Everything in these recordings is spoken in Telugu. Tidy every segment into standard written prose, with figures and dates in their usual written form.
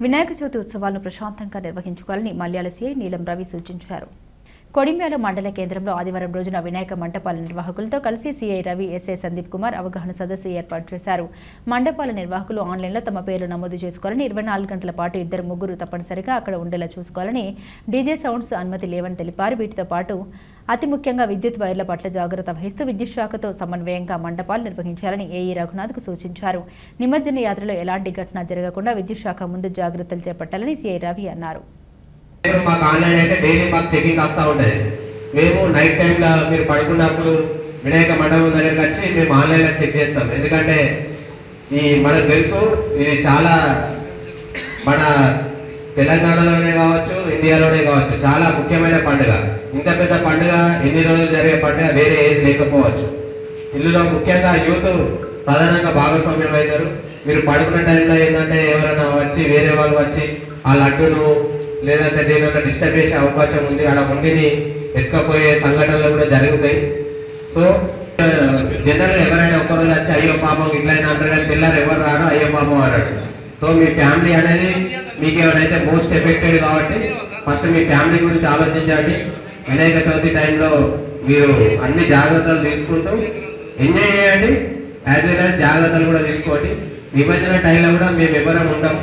వినాయక చవితి ఉత్సవాలను ప్రశాంతంగా నిర్వహించుకోవాలని మల్యాల సీఐ నీలం రవి సూచించారు. కొడిమ్యాల మండల కేంద్రంలో ఆదివారం రోజున వినాయక మంటపాల నిర్వాహకులతో కలిసి సీఐ రవి, ఎస్ఐ సందీప్ కుమార్ అవగాహన సదస్సు ఏర్పాటు చేశారు. మండపాల నిర్వాహకులు ఆన్లైన్లో తమ పేర్లు నమోదు చేసుకోవాలని, 24 గంటల పాటు 2-3 తప్పనిసరిగా అక్కడ ఉండేలా చూసుకోవాలని, డీజే సౌండ్స్ అనుమతి లేవని తెలిపారు. వీటితో పాటు అతి ముఖ్యంగా విద్యుత్ వైర్ల పట్ల జాగ్రత్త వహిస్తూ విద్యుత్ శాఖతో సమన్వయంగా మండపాలు నిర్వహించాలని ఏఈ రఘునాథ్కు సూచించారు. నిమజ్జన యాత్రలో ఎలాంటి ఘటన జరగకుండా విద్యుత్ శాఖ ముందు జాగ్రత్తలు చేపట్టాలని సీఐ రవి అన్నారు. మాకు ఆన్లైన్ అయితే డైలీ మాకు చెకింగ్ వస్తూ ఉంటుంది. మేము నైట్ టైంలో మీరు పడుకున్నప్పుడు వినాయక మండపం దగ్గరికి వచ్చి మేము ఆన్లైన్లో చెక్ చేస్తాం. ఎందుకంటే మనకు తెలుసు ఇది చాలా మన తెలంగాణలోనే కావచ్చు, ఇండియాలోనే కావచ్చు చాలా ముఖ్యమైన పండుగ. ఇంత పెద్ద పండుగ ఎన్ని రోజులు జరిగే పండుగ వేరే ఏది లేకపోవచ్చు. ఇల్లులో ముఖ్యంగా యూత్ ప్రధానంగా భాగస్వామ్యం అవుతారు. మీరు పడుకున్న టైంలో ఏంటంటే ఎవరైనా వచ్చి వేరే వాళ్ళు వచ్చి ఆ లడ్డును లేదంటే దేనివల్ల డిస్టర్బ్ చేసే అవకాశం ఉంది. ఆడ ఉండిని ఎత్తుకపోయే సంఘటనలు కూడా జరుగుతాయి. సో జనరల్గా ఎవరైనా ఒక్కరోజు వచ్చి అయ్యో పాపం ఇట్లయినా అంటారు, కానీ తెల్లారు ఎవరు రాడు అయ్యో పాపం అన్నాడు. సో మీ ఫ్యామిలీ అనేది మీకు ఎవరైతే మోస్ట్ ఎఫెక్టెడ్ కాబట్టి ఫస్ట్ మీ ఫ్యామిలీ గురించి ఆలోచించండి. వినాయక చవితి టైంలో మీరు అన్ని జాగ్రత్తలు తీసుకుంటూ ఎంజాయ్ చేయండి, యాజ్ వెల్ యాజ్ జాగ్రత్తలు కూడా తీసుకోండి. నిమజ్జన టైంలో కూడా మేము ఎవరం ఉండం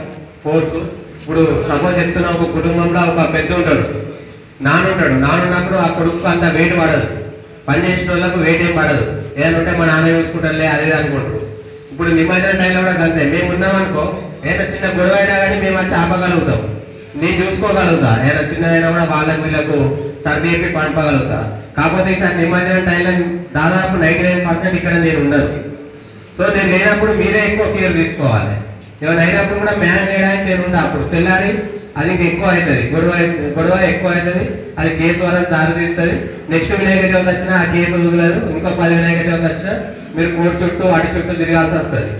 ఫోర్సు. ఇప్పుడు సపోజ్ చెప్తున్న ఒక కుటుంబంలో ఒక పెద్ద ఉంటాడు, నానున్నప్పుడు ఆ కొడుకు అంత వెయిట్ పడదు, పని చేసిన వాళ్ళకు వెయిట్ ఏం పడదు. ఏదైనా ఉంటే మా నాన్న చూసుకుంటారులే అదే అనుకుంటారు. ఇప్పుడు నిమజ్జన టైంలో కూడా అంతే. మేము ఉన్నామనుకో ఏదైనా చిన్న గొడవ అయినా కానీ మేము వచ్చి ఆపగలుగుతాం, నేను చూసుకోగలుగుతా. ఏదైనా చిన్నదైనా కూడా వాళ్ళకు వీళ్ళకు సర్ది చెప్పి పంపగలుగుతా. కాకపోతే ఈసారి నిమజ్జన టైంలో దాదాపు 99% ఇక్కడ నేను ఉండను. సో నేను లేనప్పుడు మీరే ఎక్కువ కేర్ తీసుకోవాలి. ఏమైనా అయినప్పుడు కూడా మేనేజ్ చేయడానికి నేను ఉండా. అప్పుడు తెల్లారి అది ఇంకా ఎక్కువ అవుతుంది, గొడవ ఎక్కువ అవుతుంది, అది కేసు వరకు దారి తీస్తుంది. నెక్స్ట్ వినాయక చవితి వచ్చినా ఆ కేసు వదలదు. ఇంకో 10 వినాయక చవితి వచ్చినా మీరు కోర్టు చుట్టూ అటు చుట్టూ తిరగాల్సి వస్తుంది.